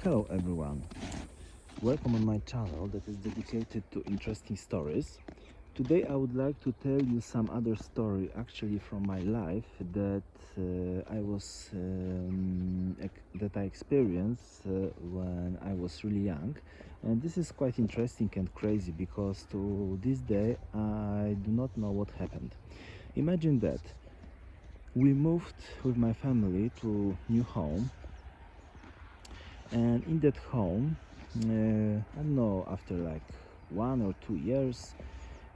Hello everyone, welcome on my channel that is dedicated to interesting stories. Today I would like to tell you some other story actually from my life that I experienced when I was really young, and this is quite interesting and crazy because to this day I do not know what happened. Imagine that we moved with my family to new home, and in that home I don't know, after like 1 or 2 years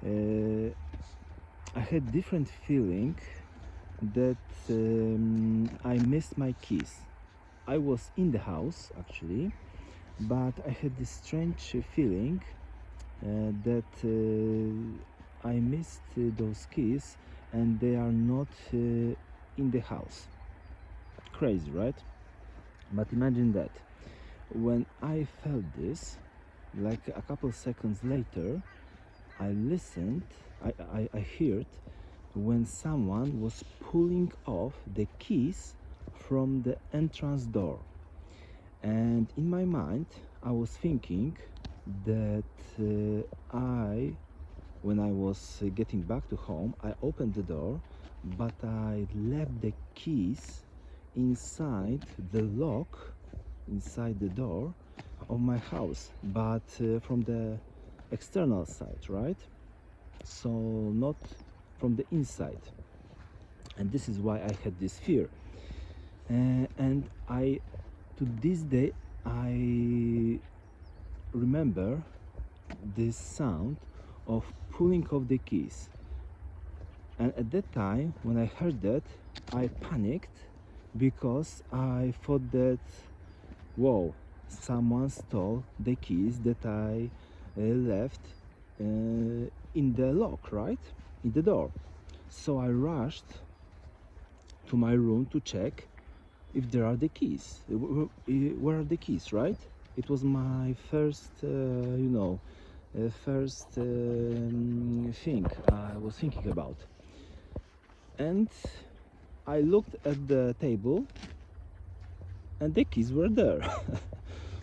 I had different feeling that I missed my keys. I was in the house actually, but I had this strange feeling that I missed those keys and they are not in the house. Crazy, right? But imagine that when I felt this, like a couple seconds later, I listened, I heard when someone was pulling off the keys from the entrance door. And in my mind, I was thinking that when I was getting back to home, I opened the door, but I left the keys inside the lock, inside the door of my house, but from the external side, right? So not from the inside. And this is why I had this fear. And to this day, I remember this sound of pulling off the keys. And at that time, when I heard that, I panicked because I thought that, whoa, someone stole the keys that I left in the lock, right? In the door. So I rushed to my room to check if there are the keys. Where are the keys, right? It was my first, thing I was thinking about. And I looked at the table and the keys were there.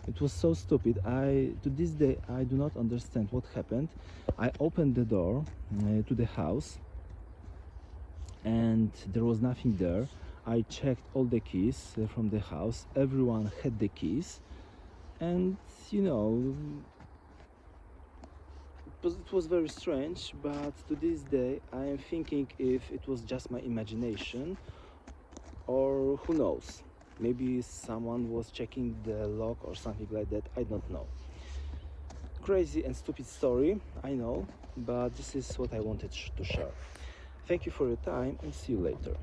It was so stupid. To this day I do not understand what happened. I opened the door to the house and there was nothing there. I checked all the keys from the house. Everyone had the keys, and it was very strange. But to this day I am thinking if it was just my imagination, or who knows, maybe someone was checking the lock or something like that. I don't know. Crazy and stupid story, I know, but this is what I wanted to share. Thank you for your time and see you later.